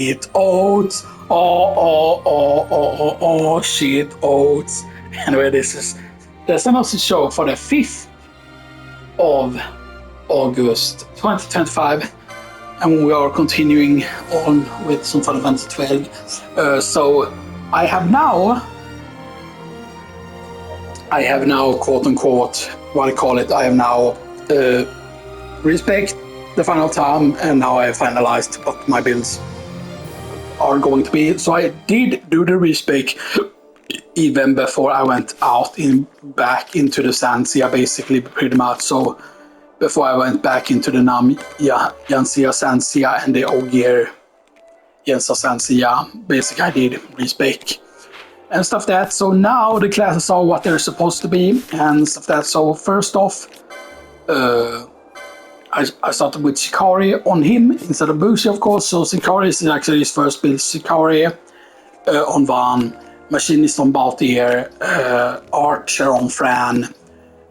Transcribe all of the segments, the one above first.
Shit oats. Oh, shit oats. Anyway, this is the Xenoxis show for the 5th of August 2025, and we are continuing on with some Final Fantasy 12. So I have now, quote unquote, what I call it, I have now respect the final time, and now I have finalized what my builds are going to be. So I did do the respec even before I went out back into the Sansia, basically, pretty much. So before I went back into the Yansia Sansia and the Ogier Yansa Sansia, basically I did respec and stuff that. So now the classes are what they're supposed to be and stuff that. So first off, I started with Shikari on him instead of Bushi, of course. So Shikari is actually his first build. Shikari on Van, Machinist on Baltier, Archer on Fran,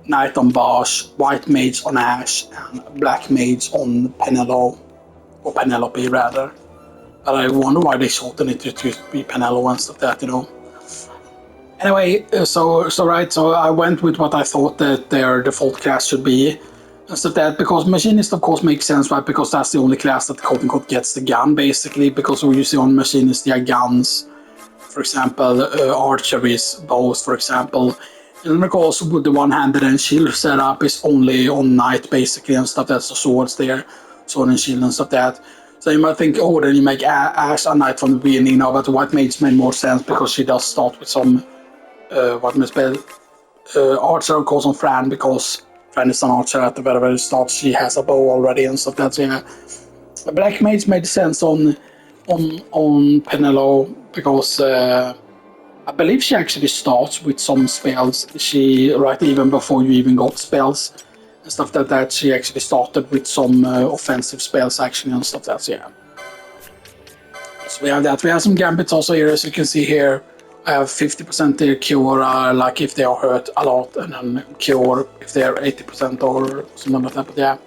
Knight on Bosch, White Mage on Ash, and Black Mage on Penelope rather. But I wonder why they shortened it to be Penelope and stuff that, Anyway, so I went with what I thought that their default class should be. So that, because Machinist of course makes sense, right? Because that's the only class that quote unquote gets the gun, basically, because we usually on Machinist they are guns. For example, archeries, bows, for example. And of course, with the one-handed and shield setup is only on Knight, basically, and stuff. That's the swords there, sword and shield and stuff that. So you might think, oh, then you make Ash a Knight from the beginning now, but the White Mage made more sense because she does start with some Archer, of course, on Fran, because Fran is an archer at the very start. She has a bow already and stuff. That's Black Mage made sense on Penelope because I believe she actually starts with some spells. She even before you even got spells and stuff like that. She actually started with some offensive spells actually and stuff. So we have that. We have some gambits also here, as you can see here. I have 50% their cure, like if they are hurt a lot, and then cure if they are 80% or something like that. But yeah,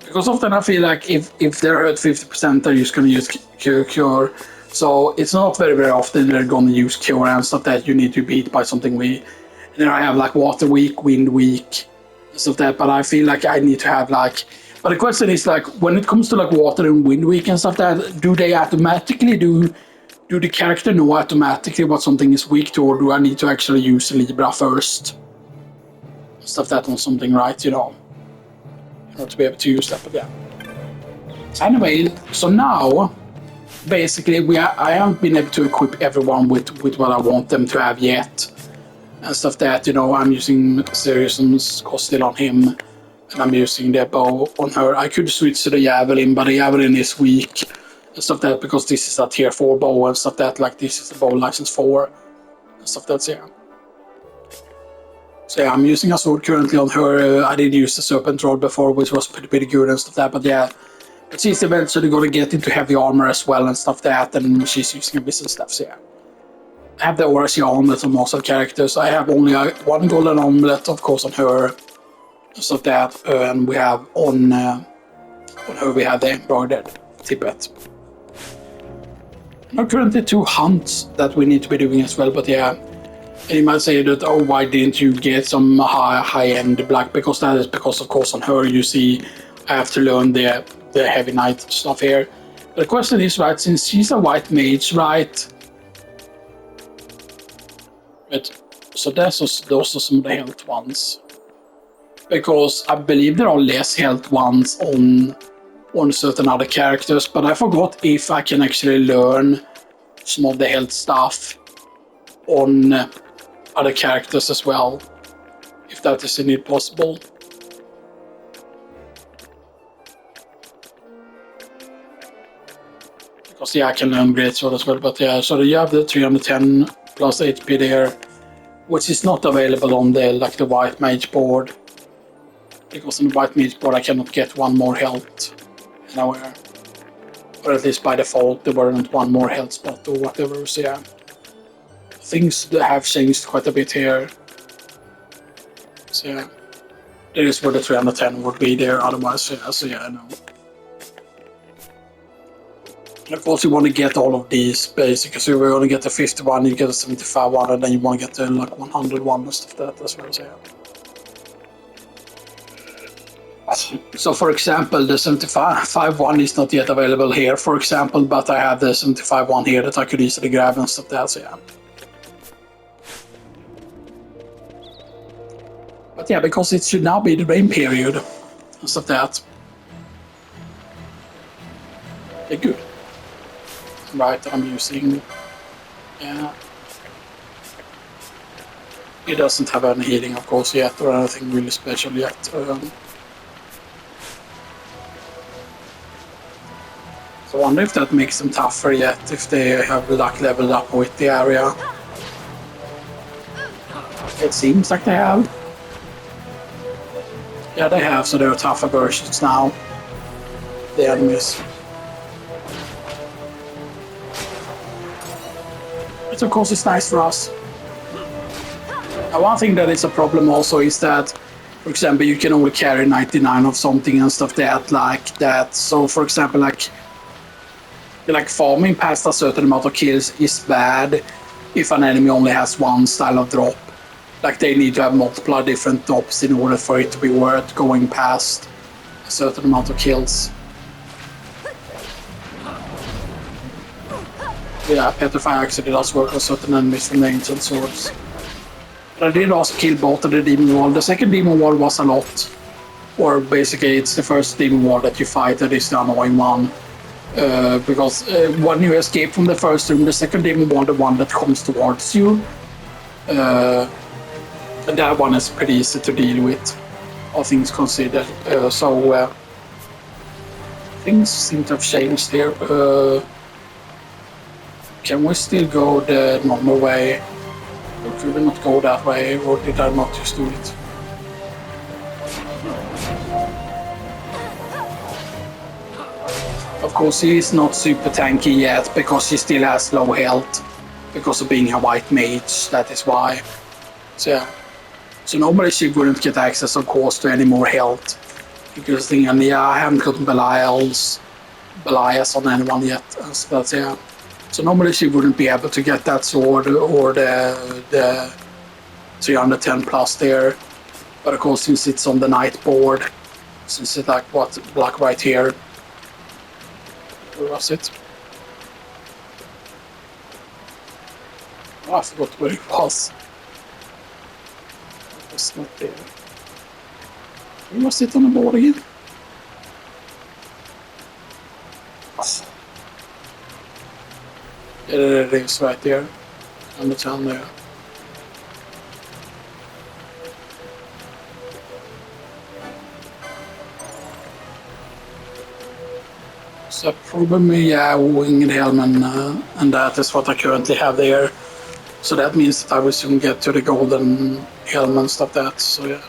because often I feel like if they're hurt 50%, they're just going to use cure. So it's not very often they're going to use cure and stuff that you need to beat by something weak. And then I have like water weak, wind weak, stuff that. But I feel like I need to have like. But the question is like, when it comes to like water and wind weak and stuff that, do they automatically do the character know automatically what something is weak to, or do I need to actually use Libra first? Stuff that on something, right? To be able to use that. But yeah. Anyway, so now basically I haven't been able to equip everyone with what I want them to have yet and stuff that, I'm using Sirius's still on him, and I'm using the bow on her. I could switch to the Javelin, but the Javelin is weak and stuff that, because this is a tier 4 bow and stuff that, like this is a bow license 4 and stuff that's, yeah. So yeah, I'm using a sword currently on her. I did use the Serpent Rod before, which was pretty good and stuff that, but yeah. But she's eventually going to get into heavy armor as well and stuff that, and she's using a business stuff, so yeah. I have the Orashi armlet on most of the characters. I have only one golden armlet, of course, on her and stuff that, and we have on her we have the embroidered tippet. There are currently 2 hunts that we need to be doing as well, but yeah. And you might say that, oh, why didn't you get some high-end black? Because that is because, of course, on her you see I have to learn the heavy knight stuff here. But the question is, right, since she's a white mage, right? But so those are some of the health ones. Because I believe there are less health ones on certain other characters, but I forgot if I can actually learn some of the health stuff on other characters as well, if that is indeed possible. Because yeah, I can learn greatsword as well, but yeah, so you have the 310 plus HP there, which is not available on the white mage board, because on the white mage board I cannot get one more health anywhere, or at least by default there weren't one more health spot or whatever. So yeah, things have changed quite a bit here. So yeah, that is where the 310 would be there otherwise. Yeah, so yeah, I know. And of course, you want to get all of these basically. So you want to get the 51, you get a 75 one, and then you want to get the like 100 one and stuff like that as well. So, yeah. So for example, the 75 one is not yet available here, for example, but I have the 75 one here that I could easily grab and stuff like that. So yeah. But yeah, because it should now be the rain period and stuff like that. Okay, good. Right, I'm using. Yeah. It doesn't have any healing, of course, yet, or anything really special yet. So I wonder if that makes them tougher yet, if they have like leveled up with the area. It seems like they have. Yeah, they have, so they're tougher versions now. The enemies. Which of course is nice for us. Now, one thing that is a problem also is that, for example, you can only carry 99 of something and stuff like that. So, for example, like farming past a certain amount of kills is bad if an enemy only has one style of drop. Like they need to have multiple different drops in order for it to be worth going past a certain amount of kills. Yeah, Petrify actually does work on certain enemies from the Ancient Swords. But I did also kill both of the Demon Wall. The second Demon Wall was a lot. Or basically it's the first Demon Wall that you fight that is the annoying one. Because when you escape from the first room, the second Demon Wall, the one that comes towards you, and that one is pretty easy to deal with, all things considered. Things seem to have changed here. Can we still go the normal way? Or could we not go that way, or did I not just do it? Of course, he is not super tanky yet, because he still has low health. Because of being a white mage, that is why. So yeah. So normally she wouldn't get access, of course, to any more health. Because I haven't gotten Belias on anyone yet. So that's, yeah. So normally she wouldn't be able to get that sword or the 310 plus there. But of course, since it's on the night board, since it's like right here. Where was it? Oh, I forgot where it was. It was not there. Where was it on the board again? Oh. Yeah, there it is right there. On the town there. So probably, yeah, winged helm and that is what I currently have there. So that means that I will soon get to the golden helm and stuff like that. So yeah,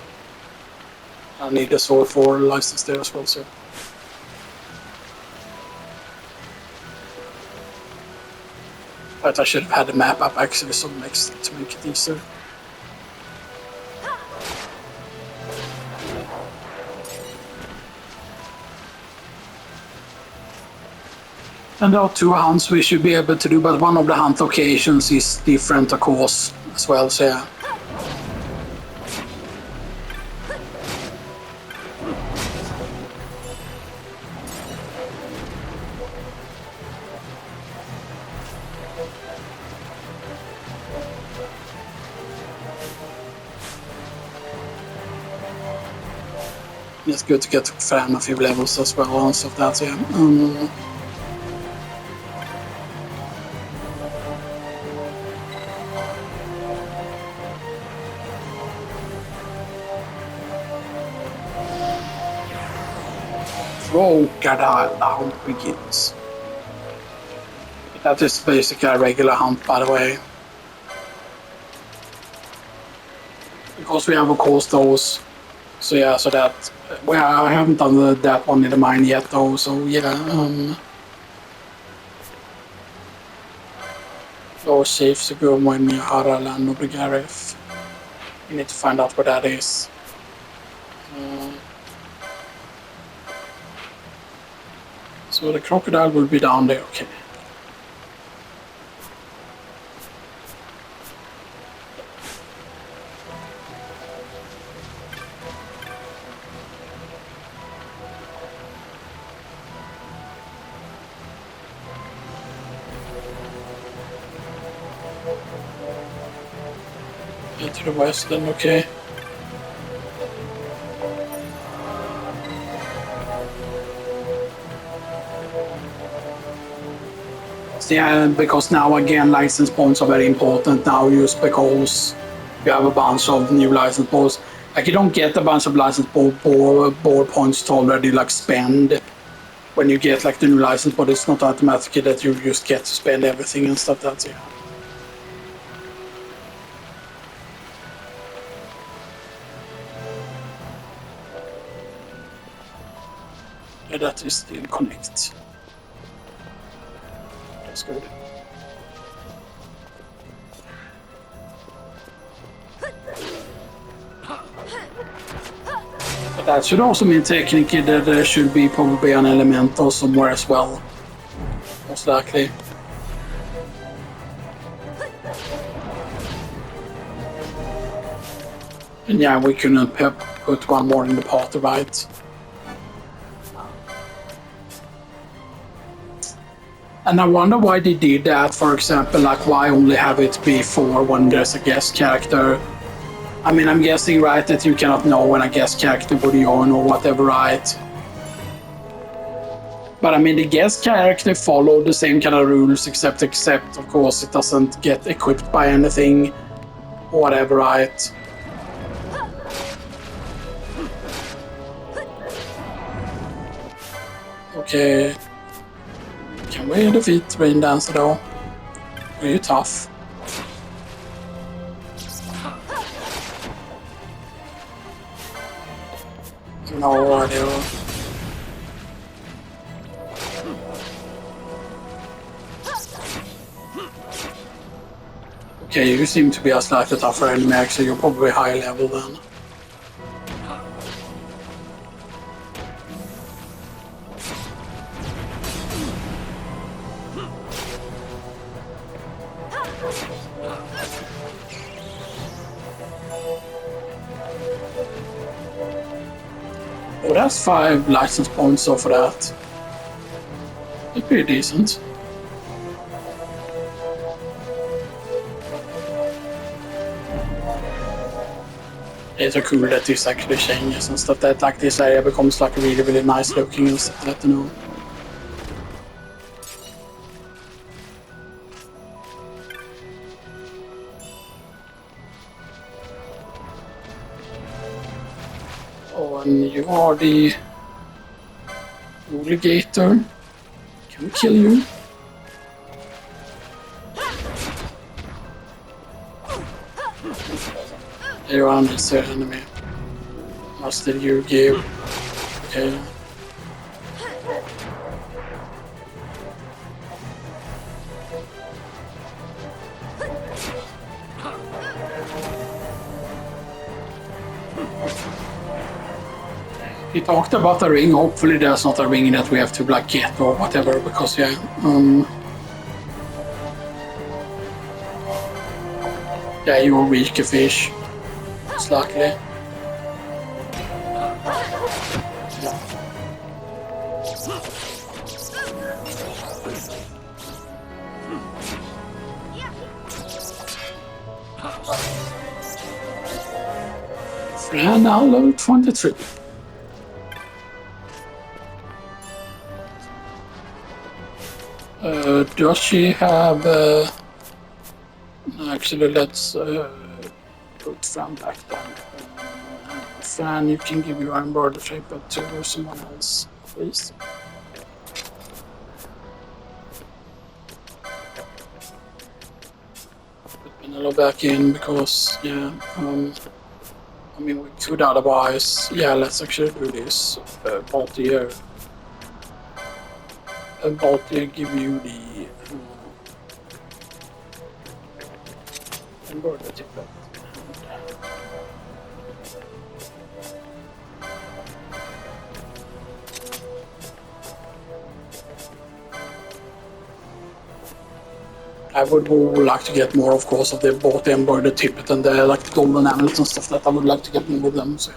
I need a sword for license there as well. So. But I should have had the map up actually, so next to make it easier. And there are 2 hunts we should be able to do, but one of the hunt locations is different, of course, as well, so yeah. It's good to get fram a few levels as well, and stuff like that, yeah. Crocodile hunt begins. That is basically a regular hunt, by the way. Because we have, of course, those. So yeah, so that. Well, I haven't done that one in the mine yet, though, so yeah. Those saves to go with me, Harald and Nobrigareth. We need to find out where that is. So the crocodile will be down there, okay. To the west then, okay. Yeah, because now again license points are very important now just because you have a bunch of new license points. Like you don't get a bunch of license board points to already like spend when you get like the new license, but it's not automatically that you just get to spend everything and stuff. That's yeah. Yeah, that is still connect. That's good. But that should also mean technically that there should be probably an elemental somewhere as well. Most likely. And yeah, we couldn't put one more in the party, right? And I wonder why they did that, for example, like why only have it be 4 when there's a guest character? I mean, I'm guessing, right, that you cannot know when a guest character would join or whatever, right? But I mean, the guest character followed the same kind of rules, except of course, it doesn't get equipped by anything or whatever, right? Okay. Can we defeat Rain Dancer though? Are you tough? No idea. Okay, you seem to be a slightly tougher enemy, actually. You're probably high level then. Oh, that's 5 license points off of that. That's pretty decent. It's so cool that this actually changes and stuff, that like this area becomes like really, really nice looking and stuff like that, you know. Oh, and you are the alligator. Can we kill you? You're an unnecessary enemy. Must did you give? Okay. We talked about the ring. Hopefully there's not a ring that we have to like get or whatever, because yeah, yeah, you're weaker fish. Most likely. Yeah. Fran now level 23. Does she have... actually, let's put Fran back down. Fran, you can give your embroidery paper to someone else, please. Put Penelope back in because, yeah, I mean, we could otherwise... Yeah, let's actually do this. Both here. Both here give you the... embroidery paper. I would like to get more, of course, of the both the embroidered tippet and the like the golden amulets and stuff that I would like to get more of them. So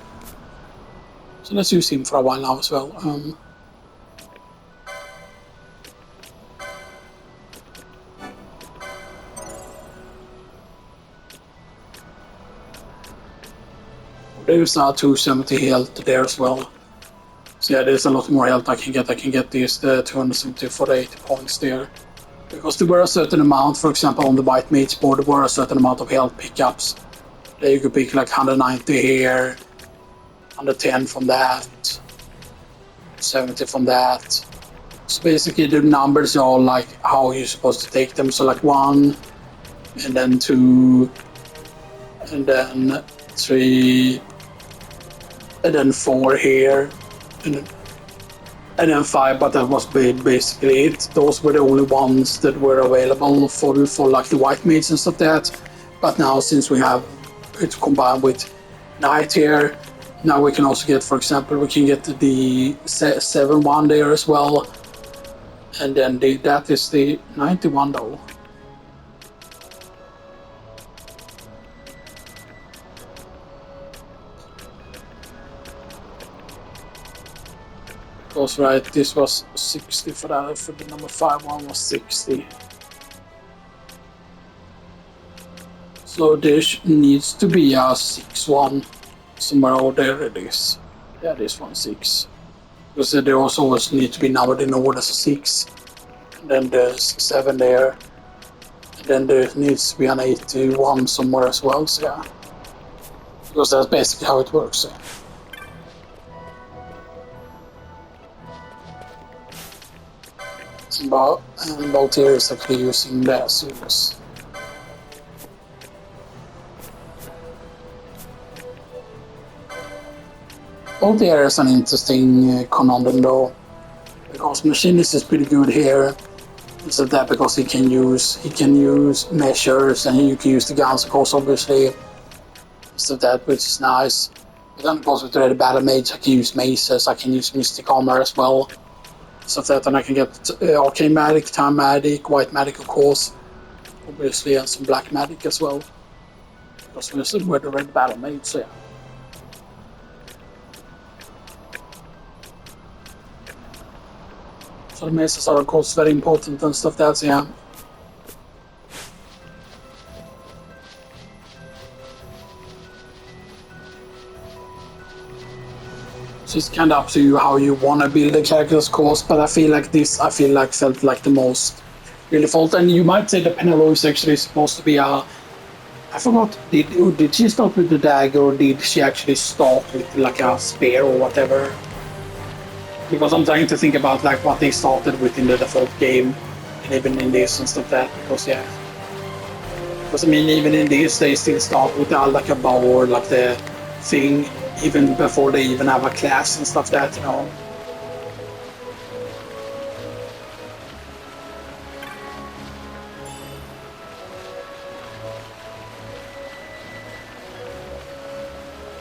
let's use him for a while now as well. There's now 270 health there as well. So yeah, there's a lot more health I can get. I can get these 270 for the 80 points there. Because there were a certain amount, for example, on the White Mage's board, there were a certain amount of health pickups. There you could pick like 190 here, 110 from that, 70 from that. So basically the numbers are like how you're supposed to take them. So like 1, and then 2, and then 3, and then 4 here, and then 5, but that was basically it. Those were the only ones that were available for like the White Mages and stuff like that. But now since we have it combined with Knight here, now we can also get, for example, we can get the 7-1 there as well. And then that is the 91 though. Because right, this was 60 for that, for the number 5 one was 60. So this needs to be a 6-1 somewhere over there. It is. Yeah, this one 6. Because they also always need to be numbered in order as a 6. And then there's 7 there. And then there needs to be an 81 somewhere as well. So yeah, because that's basically how it works. So. But Voltaire is actually using their series. Voltaire is an interesting conundrum though, because Machinist is pretty good here. So that because he can use measures, and you can use the guns of course obviously. So that which is nice. But then of course with the Battle Mage I can use maces, I can use Mystic Armor as well. So that, and I can get Arcane Magic, Time Magic, White Magic of course, obviously, and some Black Magic as well. Because we're the Red Battle Mage, so yeah. So the maces are of course very important and stuff that's, yeah. So it's kind of up to you how you want to build the characters, of course, but I feel like felt like the most really fault. And you might say that Penelope is actually supposed to be a, I forgot, did she start with the dagger or did she actually start with like a spear or whatever? Because I'm trying to think about like what they started with in the default game, and even in this and stuff that, because yeah. Because I mean, even in this they still start with like a bow or like the thing, even before they even have a class and stuff that, you know.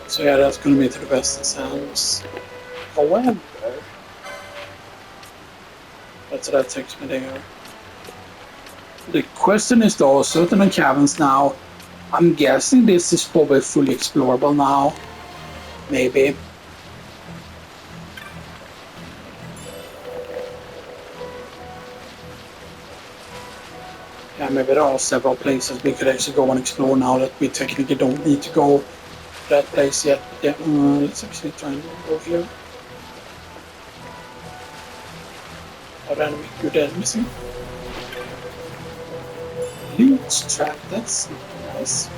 So yeah, that's gonna be to the best it sounds. However, that's that takes me there. The question is though, certain caverns now, I'm guessing this is probably fully explorable now. Maybe. Yeah, maybe there are several places we could actually go and explore now that we technically don't need to go to that place yet. Yeah, let's actually try and go here. Are there any good enemies here? Loot trap, that's nice.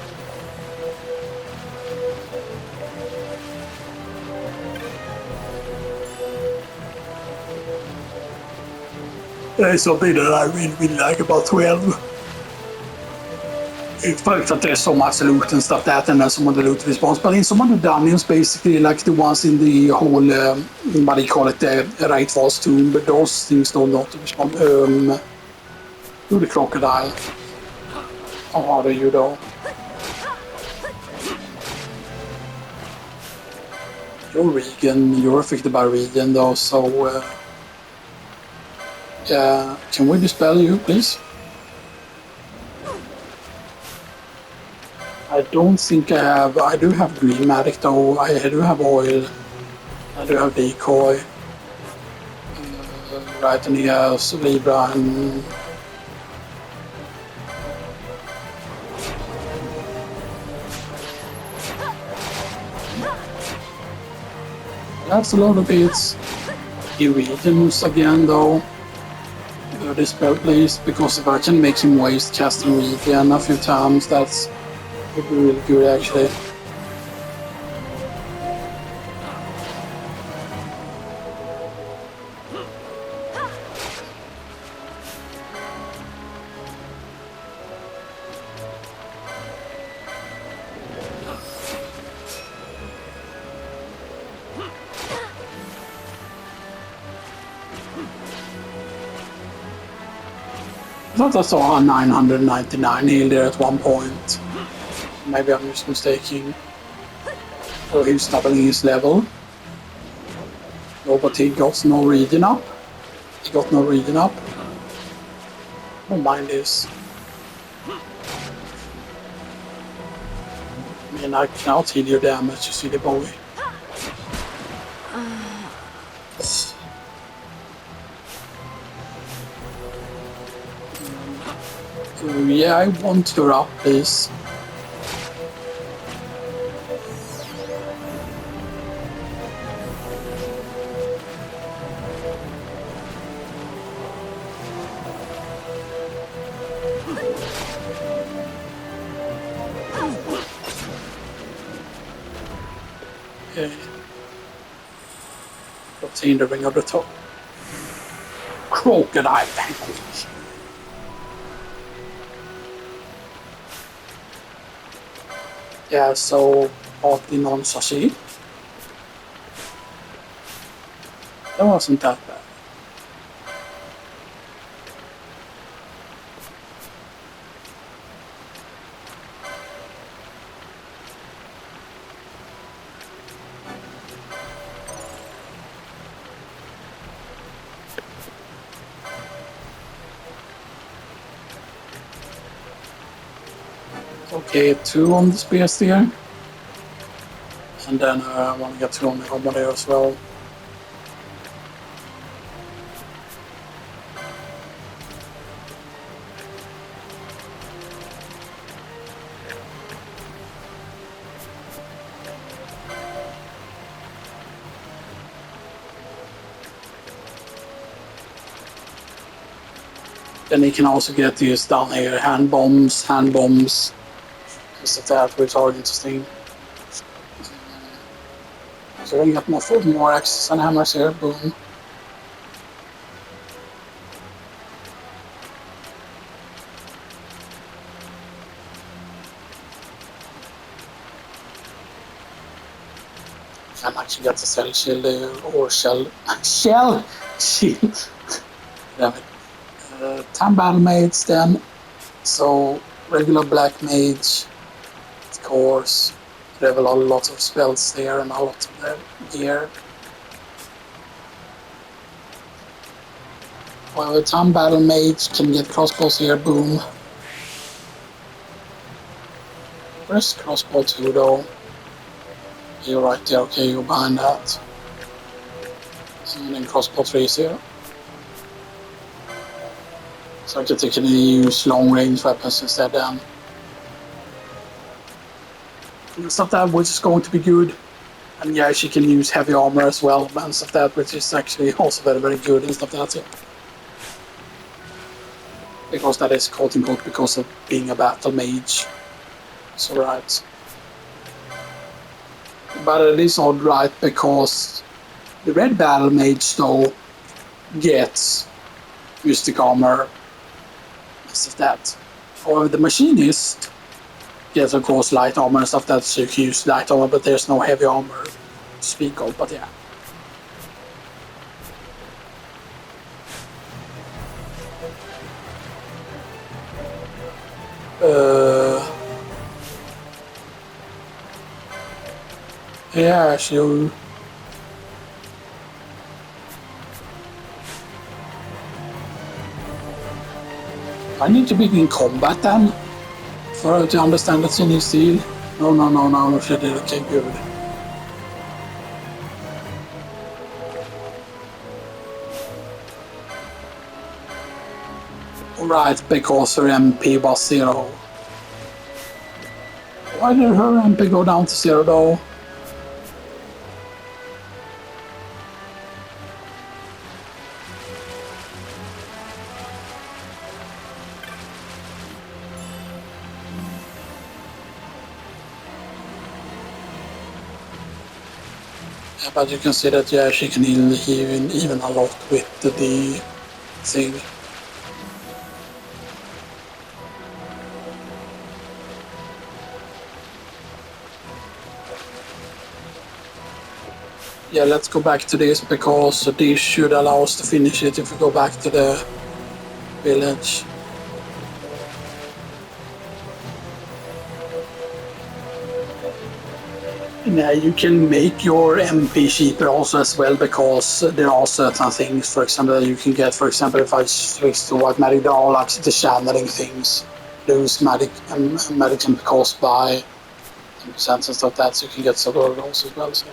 There's something that I really like about 12. It's fact that there's so much loot and stuff that, and then some of the loot response. But in some of the dungeons, basically, like the ones in the whole, what do you call it, the Right Falls tomb, but those things don't not respond. To the crocodile. How are you though? You're vegan, you're affected by vegan though, so yeah, can we dispel you, please? I don't think I have. I do have green magic though. I do have oil. I do have decoy. Right, and he has Libra and that's a lot of bits. Iridiums again though. This spell please, because if I can make him waste casting Iridium a few times, that's would be really good actually. I thought I saw a 999 heal there at one point. Maybe I'm just mistaken. So he's doubling his level. No, but he got no region up. He got no region up. Don't mind this. I mean, I can out heal your damage, you see the boy. So yeah, I want her up, please. Okay. Obtain the ring of the top. Crocodile language. Yeah, so partly non-sashi. That wasn't that bad. Okay, 2 on the spear here. And then I want to get 2 on the armor there as well. Then you can also get these down here, hand bombs, just that, which are interesting. So we got more axes and hammers here, boom. And actually get the cell shield or shell shield. Damn it. 10 battle maids then. So regular black mage, of course. They have a lot of spells there and a lot of their gear. Well, the 10 battle mage can get crossbows here, boom. Where's crossbow 2 though? You're right there, okay, you're behind that. And then crossbow 3 is here. So I can take use long range weapons instead then. And stuff that which is going to be good. And yeah, she can use heavy armor as well and stuff that which is actually also very good and stuff that too. Because that is quote unquote because of being a battle mage. So right. But it is odd right because the red battle mage though gets mystic armor. Of that. Or the machinist gets of course light armor and stuff that so you can use light armor, but there's no heavy armor to speak of, but yeah. Yeah, sure. I need to be in combat then. For her to understand that she needs to heal. No, no, no, no, she did. Okay, good. Right, because her MP was 0. Why did her MP go down to 0 though? Yeah, but you can see that, yeah, she can heal even a lot with the thing. Yeah, let's go back to this, because this should allow us to finish it if we go back to the village. Yeah, you can make your MP cheaper also as well, because there are certain things, for example, that you can get. For example, if I switch to white magic, there are like the channeling things. Those magic can be cost by 10% and stuff like that, so you can get several of those as well. So.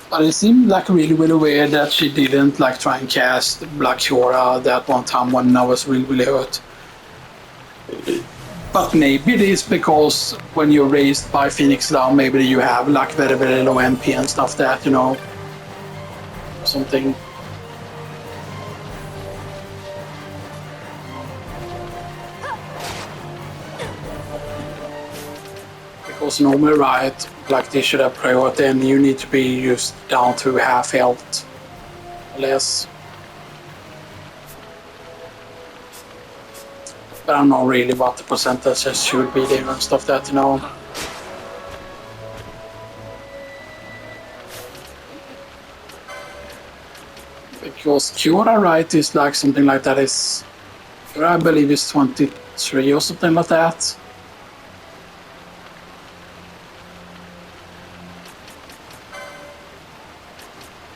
But it seemed like really, really weird that she didn't like try and cast Black Cura that one time when I was really, really hurt. But maybe it is because when you're raised by Phoenix Down, maybe you have like very, very low MP and stuff that, you know, something. Because normally, right, like they should have priority, and you need to be used down to half health, less. But I don't know really what the percentages should be there and stuff that, you know. Because Cura, right, is like something like that is, I believe is 23 or something like that.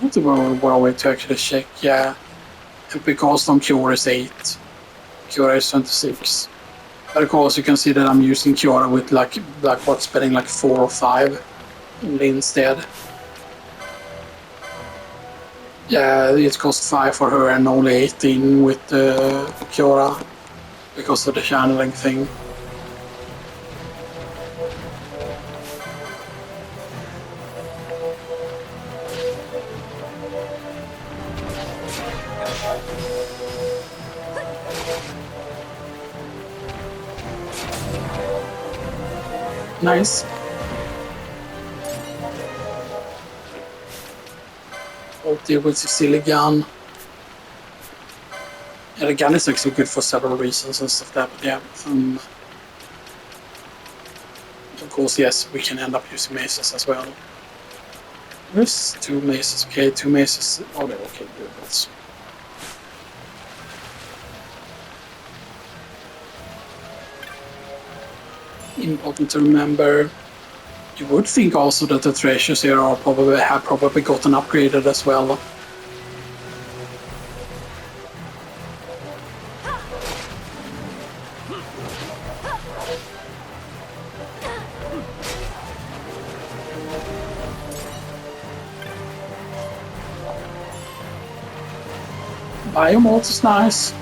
That's a well way to actually check, yeah. Because on Cura is 8. Cura is 26. But of course you can see that I'm using Cura with like what's spending like 4 or 5 instead. Yeah, it costs 5 for her and only 18 with the Cura because of the channeling thing. Nice. Ulti with silly gun. Yeah, the gun is actually good for several reasons and stuff like that, but yeah. Of course, yes, we can end up using maces as well. There's 2 maces, okay, 2 maces. Oh, they're okay, good. That's important to remember. You would think also that the treasures here are have probably gotten upgraded as well. Biomalt is nice.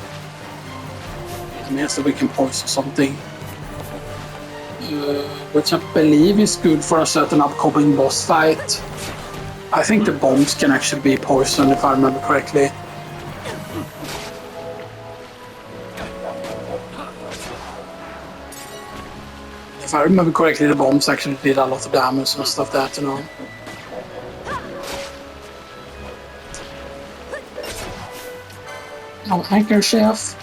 It means that we can poison something. Which I believe is good for a certain upcoming boss fight. I think the bombs can actually be poisoned if I remember correctly. If I remember correctly, the bombs actually did a lot of damage and stuff that, you know. No anchor chef.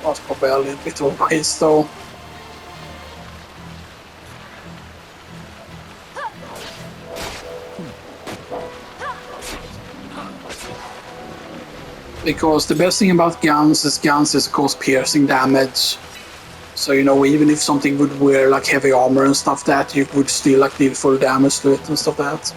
Was probably a little bit of a waste though. Because the best thing about guns is of course piercing damage. So you know, even if something would wear like heavy armor and stuff, that you would still like deal full damage to it and stuff that.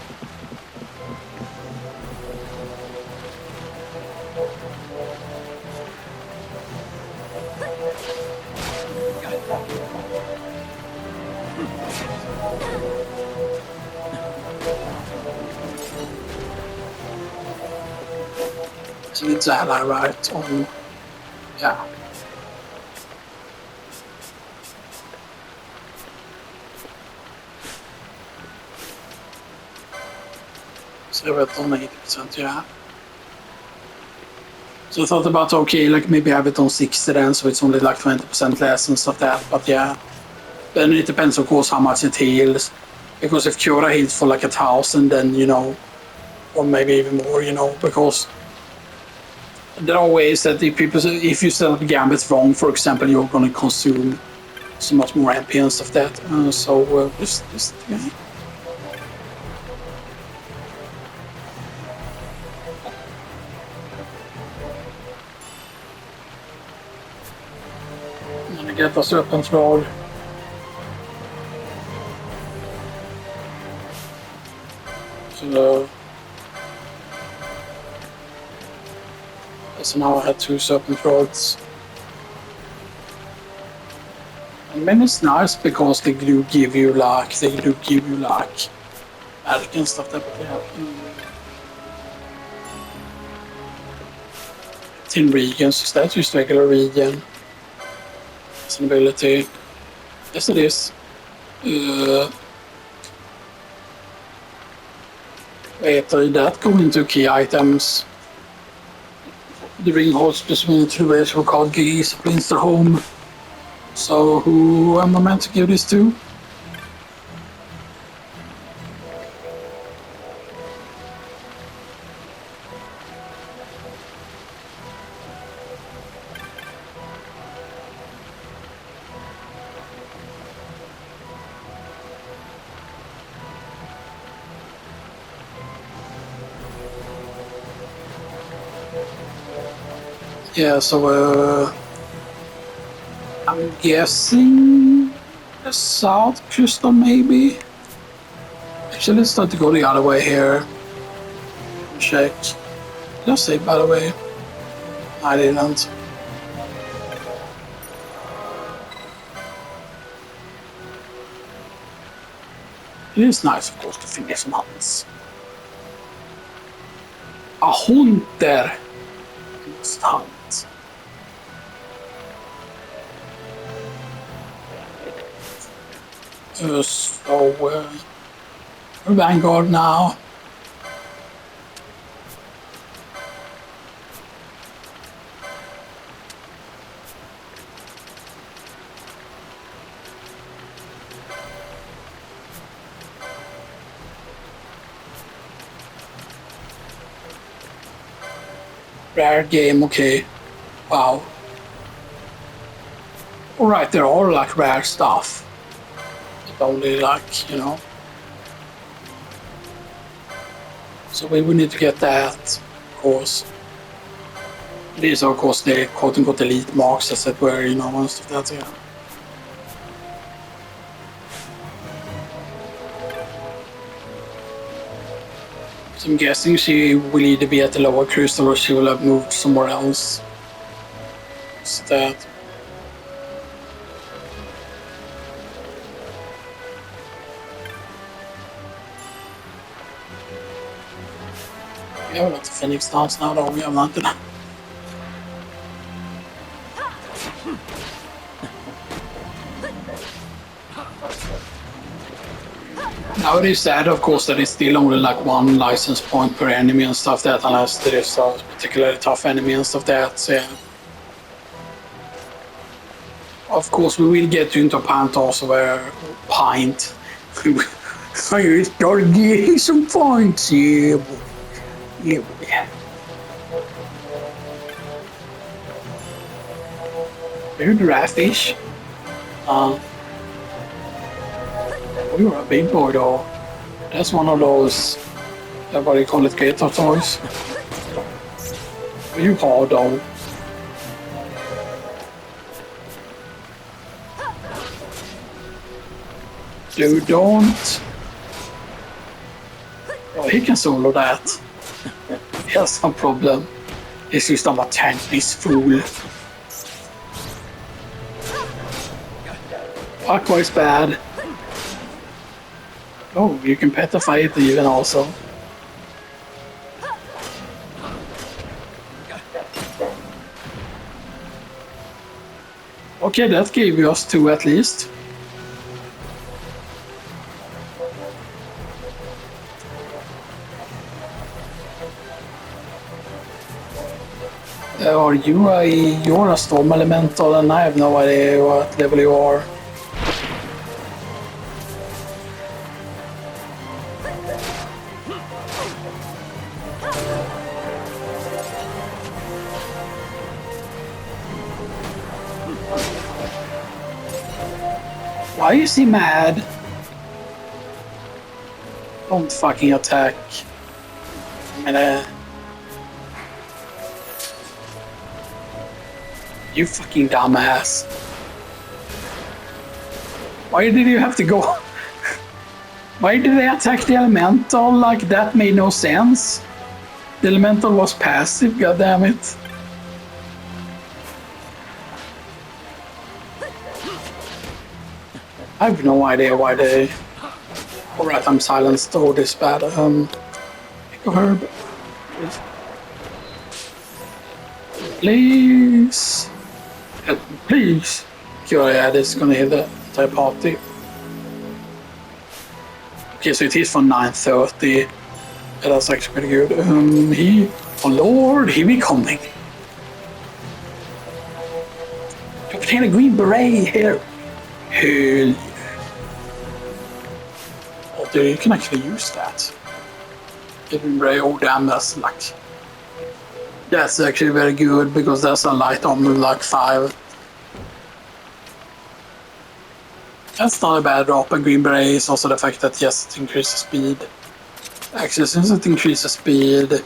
So it's ally right on, yeah. So we're on 80%, yeah. So I thought about, okay, like maybe have it on 60 then, so it's only like 20% less and stuff that, but yeah. Then it depends, of course, how much it heals. Because if Cura heals for like 1,000, then, you know, or maybe even more, you know, because there are ways that if you set up gambits wrong, for example, you're going to consume so much more MP and stuff that. Just yeah. I'm gonna get a serpent's roll. So now I had 2 serpent rolls. And then it's nice because they do give you magic and stuff that, yeah. 10 regions, so that's just regular region. It's an ability. Yes, it is. Wait, did that go into key items? The ring holds between 2 ways were called geese, brings their home. So who am I meant to give this to? Yeah, so I'm guessing the South Crystal maybe? Actually, let's start to go the other way here. Check. Did I say by the way? I didn't. It is nice, of course, to finish some hunts. A hunter must hunt. So, Vanguard now. Rare game, okay. Wow. Alright, they're all like rare stuff. But only like, you know. So we will need to get that, of course. These are, of course, the quote-unquote elite marks, as it were, you know, and stuff like that, yeah. So I'm guessing she will either be at the lower crystal or she will have moved somewhere else. So that. We have a lot of Phoenix Dance now, though. We have nothing. Now it is sad, of course, that it's still only like 1 license point per enemy and stuff that, unless there is a particularly tough enemy and stuff that, so yeah. Of course, we will get into a pint also where pint. I start getting some points, yeah. Yeah. You're graphish. Oh, you're a big boy though. That's one of those, what do you call it, gator toys. You hard though. Dude, don't. Oh, he can solo that. He has no problem. It's just I'm a tank, this fool. Aqua is bad. Oh, you can petrify it even also. Okay, that gave us 2 at least. You're a storm elemental and I have no idea what level you are. Why is he mad? Don't fucking attack. I mean, you fucking dumbass. Why did you have to go? Why did they attack the elemental? Like, that made no sense. The elemental was passive, goddammit. I have no idea why they... Alright, I'm silenced. Oh, this bad. Pick a herb. Please. Help me, please. Okay, yeah, this is gonna hit the entire party. Okay, so it is for 9:30. Yeah, that's actually pretty good. Oh lord, here we coming. You obtain a green beret here. Hell yeah. Oh, dude, you can actually use that. Green beret, oh damn, that's luck. That's actually very good because that's a light armor like 5. That's not a bad drop, and green beret is also the fact that yes, it increases speed. Actually, since it increases speed,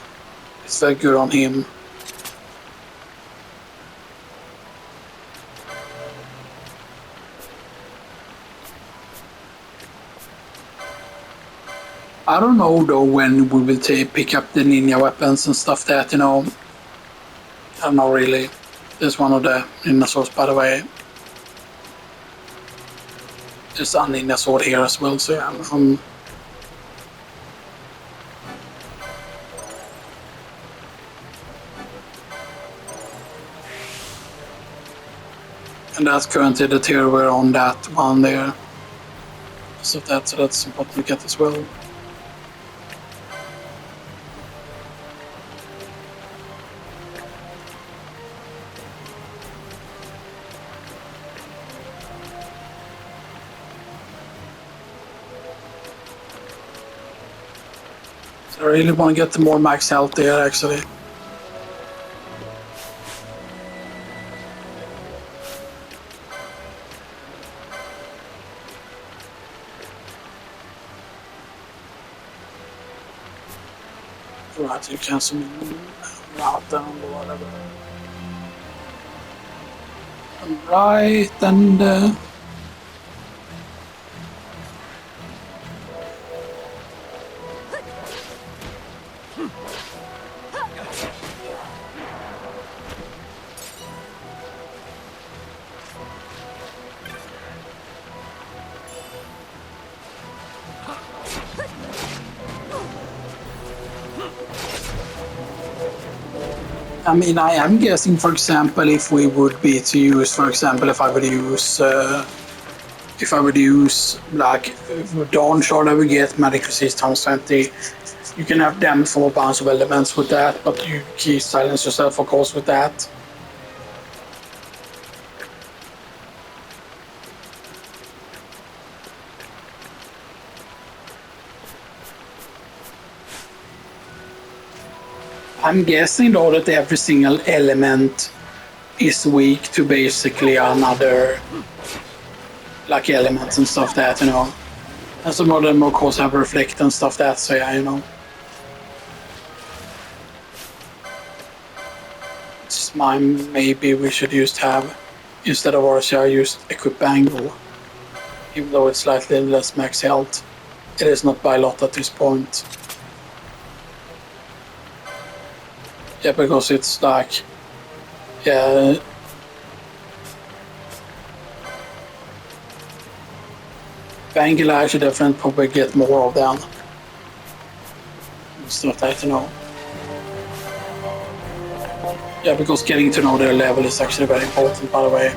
it's very good on him. I don't know though when we will pick up the ninja weapons and stuff that, you know. I don't know really. There's one of the ninja swords, by the way. There's a ninja sword here as well, so yeah. And that's currently the tier we're on, that one there. So that's important to get as well. I really want to get the more max health there, actually. Right, you cancel me route down or whatever. Right, and I mean, I am guessing, for example, if we would be to use, for example, if I would use like Dawn Shard, I would get Magic Resist times 20. You can have damage from a bunch of elements with that, but you can silence yourself, of course, with that. I'm guessing though that every single element is weak to basically another like elements and stuff that, you know. And some of them of course have reflect and stuff that, so yeah, you know. It's mine, maybe we should just have, instead of RCR, used equip angle. Even though it's slightly less max health, it is not by a lot at this point. Yeah, because it's like, yeah, angle I should definitely probably get more of them. Stuff that, you know. Yeah, because getting to know their level is actually very important, by the way.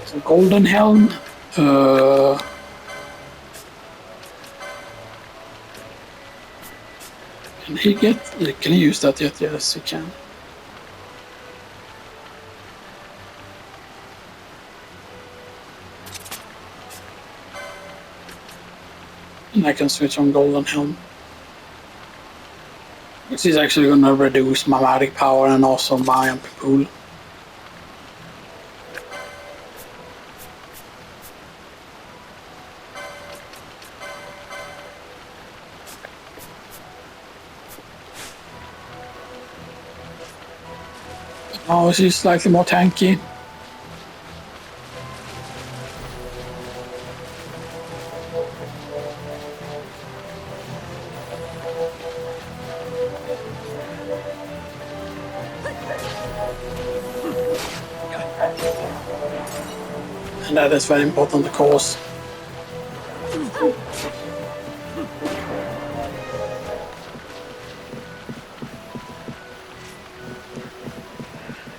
So Golden Helm. Can he get? Can he use that yet? Yes, he can. And I can switch on Golden Helm. This is actually going to reduce my magic power and also my MP pool. Oh, she's slightly more tanky. And that is very important, of course.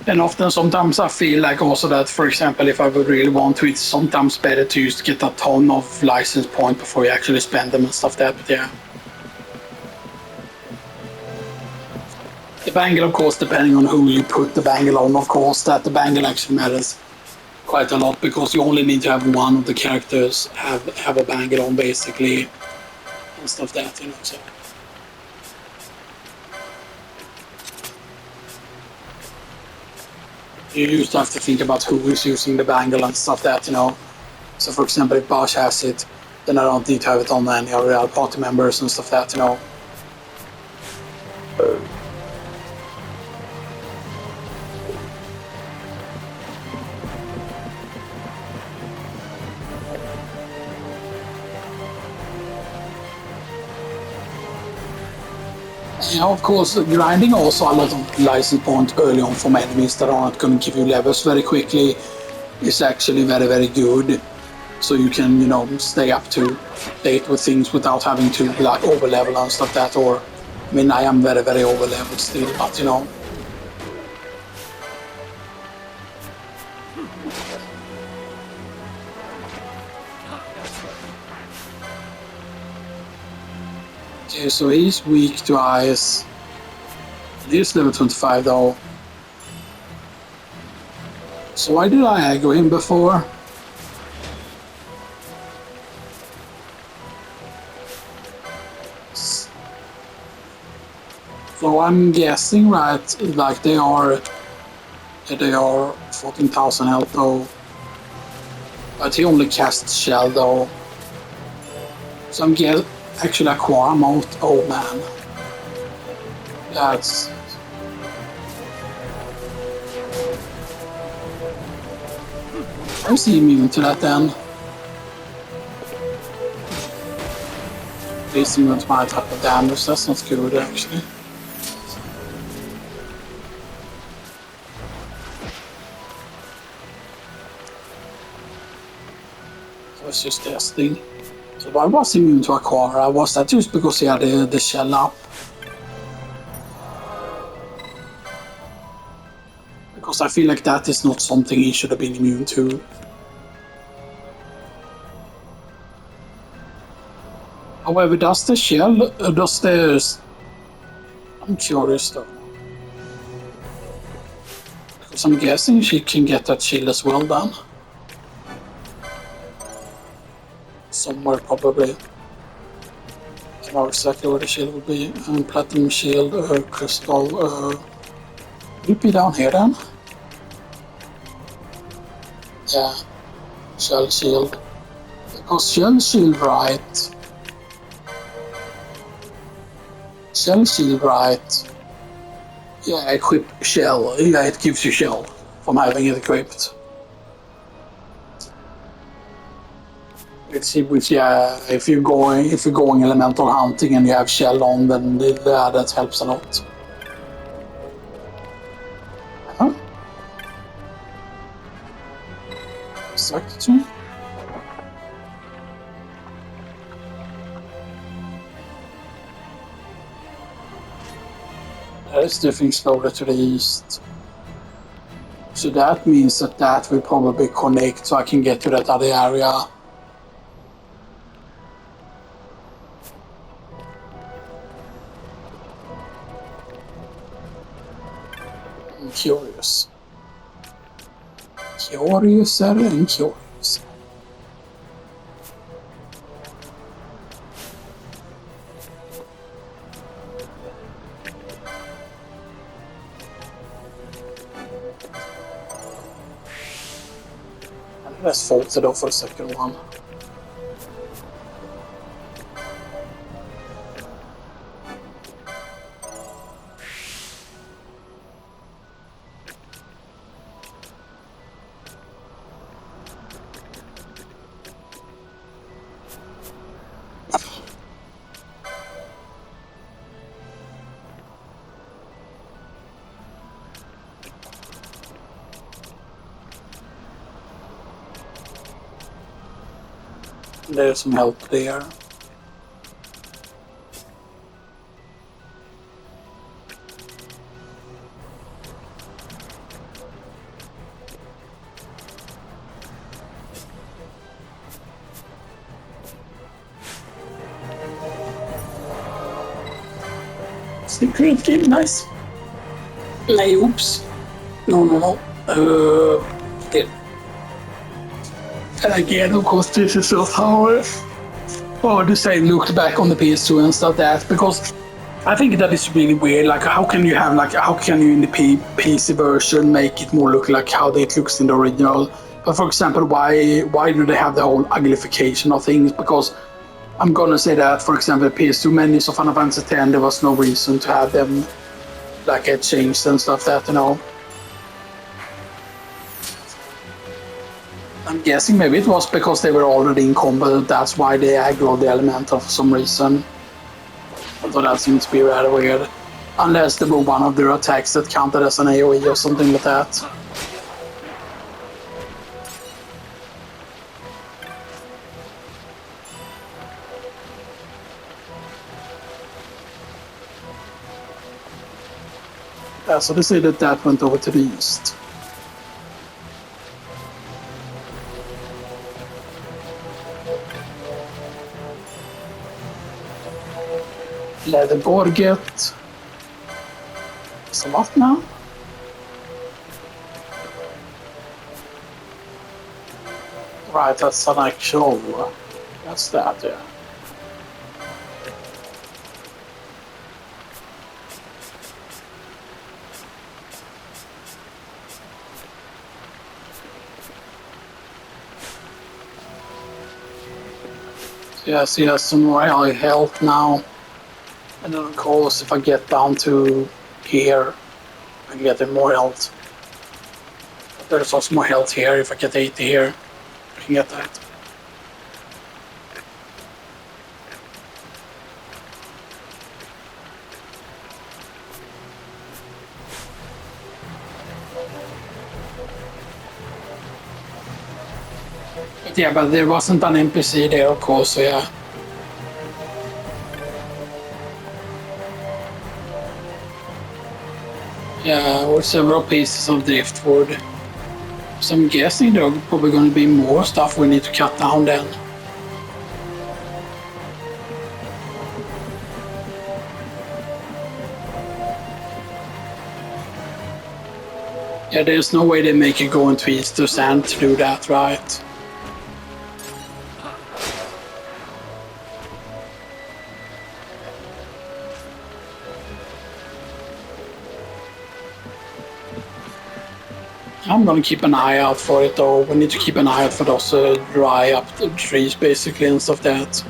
And often, sometimes I feel like also that, for example, if I would really want to, it's sometimes better to just get a ton of license points before you actually spend them and stuff that, but yeah. The bangle, of course, depending on who you put the bangle on, of course, that the bangle actually matters quite a lot, because you only need to have one of the characters have a bangle on, basically, and stuff that, you know, so. You used to have to think about who is using the bangle and stuff that, you know. So for example, if Bosch has it, then I don't need to have it on any of the other party members and stuff that, you know. Yeah, of course, grinding also a lot of license points early on from enemies that are not going to give you levels very quickly is actually very, very good. So you can, you know, stay up to date with things without having to like over level and stuff that, or, I mean, I am very, very over leveled still, but you know. Okay, so he's weak to ice. He's level 25 though. So why did I aggro him before? So I'm guessing, right, like they are 14,000 health though. But he only casts shell though. So I'm guessing actually Aqua mode. Oh man. That's I'm immune to that then. He's immune to my type of damage, that's not good actually. I was just testing. So why was he immune to Aquara? Was that just because he had the shell up? Because I feel like that is not something he should have been immune to. However, does the shell, does the... I'm curious though. Because I'm guessing she can get that shield as well then. Somewhere probably. know exactly where the shield would be. Platinum shield, crystal. Would it be down here then? Yeah, shell shield. Because shell shield, right? Shell shield, right? Yeah, equip shell. Yeah, it gives you shell from having it equipped. Which yeah, if you're going elemental hunting and you have shell on, then yeah, that helps a lot. Huh? Exactly. That is moving slowly to the east. So that means that will probably connect so I can get to that other area. I'm curious. Curiouser and curious. Let's fault it off for the second one. There's some help there. Secret game, nice. Nej, oops. No. Okay. And again, of course, this is of how to say, looked back on the PS2 and stuff that, because I think that is really weird. Like, how can you in the PC version make it more look like how it looks in the original? But for example, why do they have the whole uglification of things? Because I'm gonna say that, for example, PS2 menus of Final Fantasy X, there was no reason to have them like get changed and stuff that, you know. I'm guessing maybe it was because they were already in combat, that's why they aggroed the element for some reason. Although that seems to be rather weird. Unless they were one of their attacks that counted as an AoE or something like that. Yeah, so they say that went over to the east. Läderborget. So what now? Right, that's an actual... That's that, yeah. Yes, he has some real health now. And then of course, if I get down to here, I can get more health. But there's also more health here. If I get 80 here, I can get that. But yeah, but there wasn't an NPC there, of course, so yeah. Yeah, or several pieces of driftwood. So I'm guessing there are probably going to be more stuff we need to cut down then. Yeah, there's no way they make it go into Easter Sand to do that, right? I'm gonna keep an eye out for it though. We need to keep an eye out for those dry up the trees basically and stuff like that.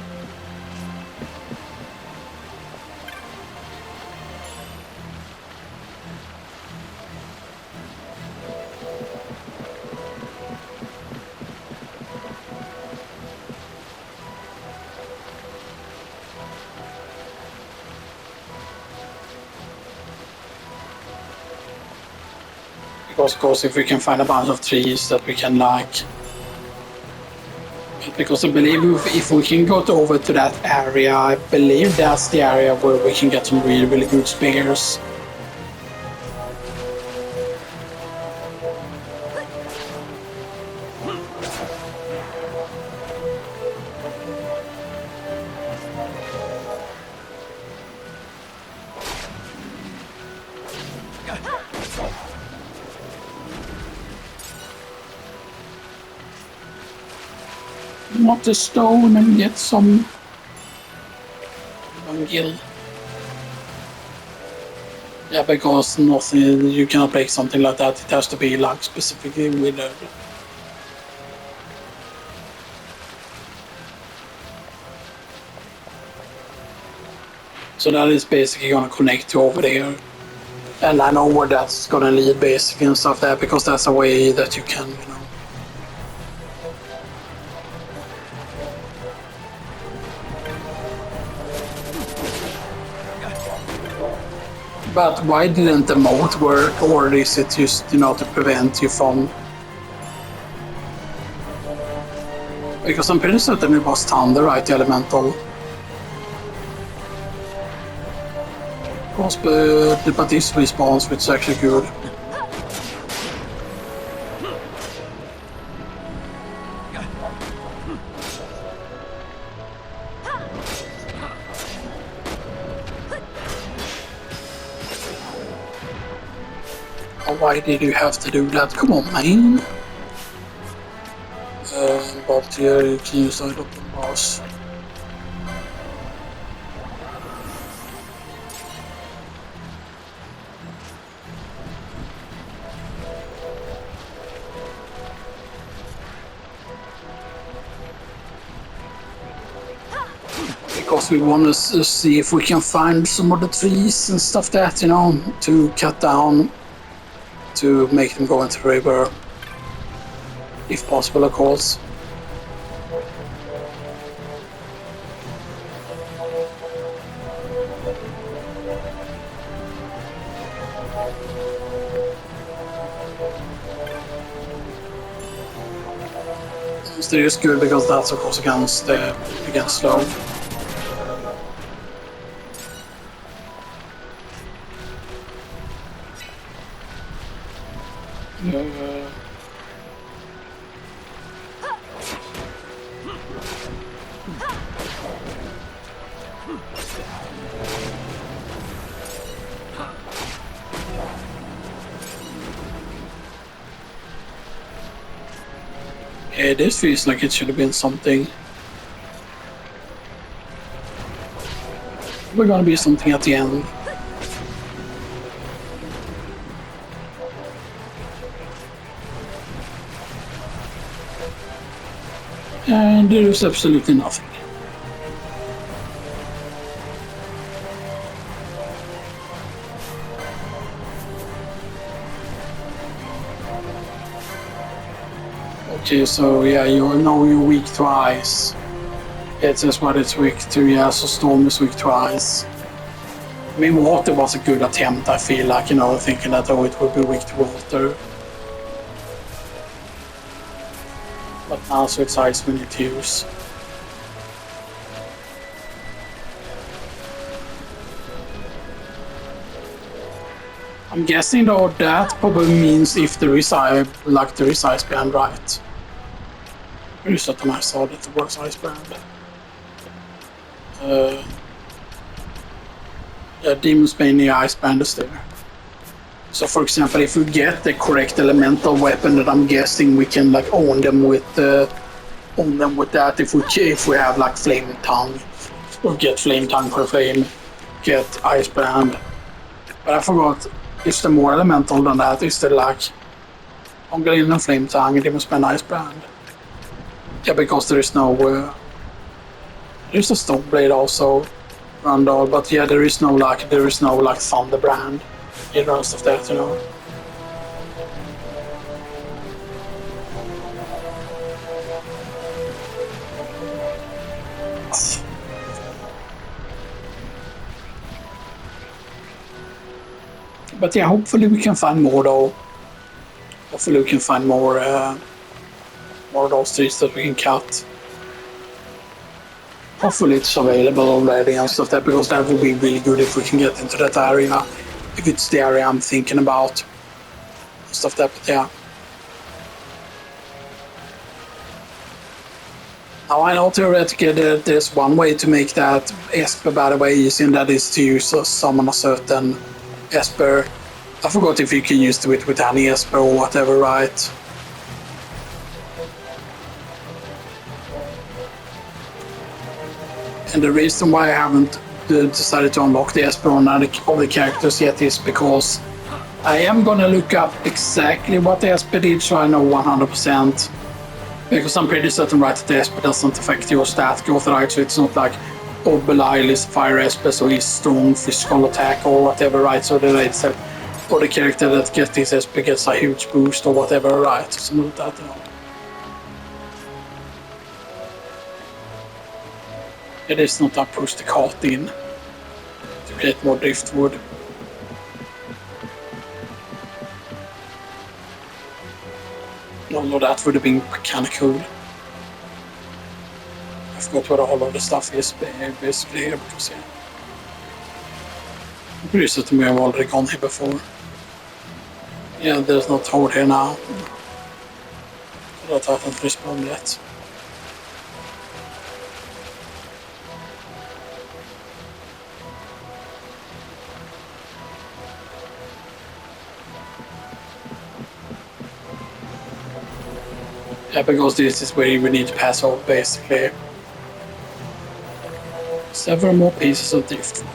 Because of course if we can find a bunch of trees that we can like, because I believe if we can go over to that area, I believe that's the area where we can get some really, really good spears. Not the stone and get some gill. Yeah, because nothing, you cannot break something like that. It has to be like specifically withered. So that is basically gonna connect to over there. And I know where that's gonna lead basically and stuff there, because that's a way that you can, you know. But why didn't the moat work, or is it just, you know, to prevent you from... Because I'm pretty certain it was thunder, right, the elemental. Of course, but this respawns, which is actually good. Why did you have to do that? Come on, man. But here you can use the open bars. Because we want to see if we can find some of the trees and stuff that, you know, to cut down, to make them go into the river, if possible, of course. Monster is good because that's of course against slow. Yeah, this feels like it should have been something. We're gonna be something at the end. And there is absolutely nothing. Okay, so yeah, you know you're weak to ice. It says what it's weak to, yeah, so storm is weak to ice. I mean, water was a good attempt, I feel like, you know, thinking that, oh, it would be weak to water. But now, so it's ice we need to use. I'm guessing though that probably means if there is ice, like there is ice brand, right? I just thought I saw that there was ice brand. Yeah, Demon's Bane, the ice brand is there. So for example, if we get the correct elemental weapon, that I'm guessing we can like own them with that. If we have like flame tongue, or get flame tongue per flame, get ice brand. But I forgot. Is there more elemental than that? Is there like... Pangolin and Flametang, they must be a nice brand. Yeah, because there is no... there's a Stone Blade also, Randall, but yeah, there is no like Thunder brand. You know, stuff that, you know. But yeah, hopefully we can find more though. Hopefully we can find more of those trees that we can cut. Hopefully it's available already and stuff that, because that would be really good if we can get into that area. If it's the area I'm thinking about. Stuff that, but yeah. Now I know theoretically that there's one way to make that Esper by the way, using that is to use summon a certain Esper. I forgot if you can use it with any Esper or whatever, right? And the reason why I haven't decided to unlock the Esper on any of the characters yet is because I am gonna look up exactly what the Esper did so I know 100%. Because I'm pretty certain, right, that the Esper doesn't affect your stat growth, right? So it's not like, oh, Belial is Fire Esper, so he's strong physical attack or whatever, right? So that it's that, or the character that gets this Esper gets a huge boost or whatever, right? Something like that, you know. It is not a push the cart in to get more driftwood. Although that would have been kind of cool. I forgot where all of the stuff is basically here, because yeah. I'm pretty certain we have already gone here before. Yeah, there's no toad here now. That hasn't respawned yet. Yeah, because this is where we need to pass over, basically. Several more pieces of driftwood.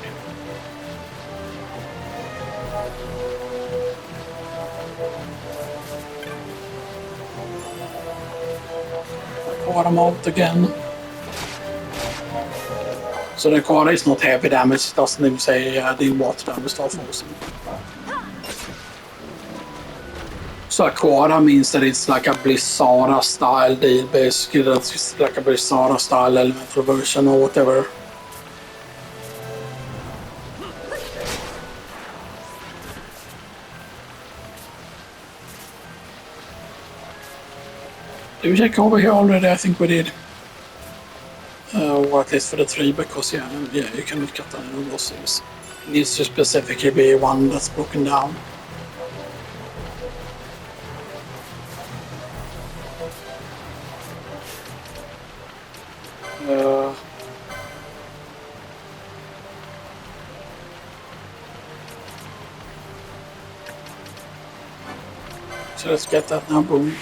I caught them out again. So the Quara is not heavy damage, it doesn't even say the water damage stuff also. So a Quara means that it's like a Blizzara style deal, basically. That's just like a Blizzara style elemental version or whatever. Did we check over here already? I think we did. Or at least for the tree, because yeah, you can look at any of those things. It needs to specifically be one that's broken down. So let's get that now, boom.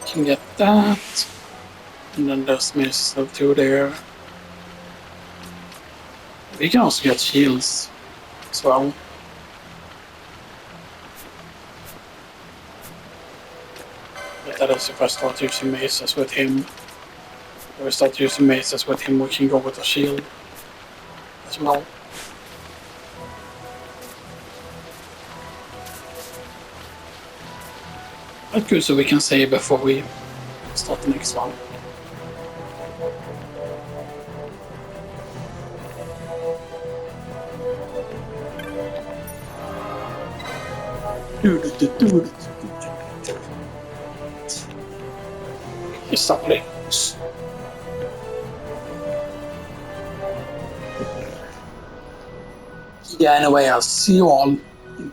Can get that, and then there's Maces of 2 there. We can also get shields as well. But that is if I start using maces with him. If we start using maces with him, we can go with a shield as well. That's good, so we can save before we start the next one. It's lovely. Yeah, anyway, I'll see you all in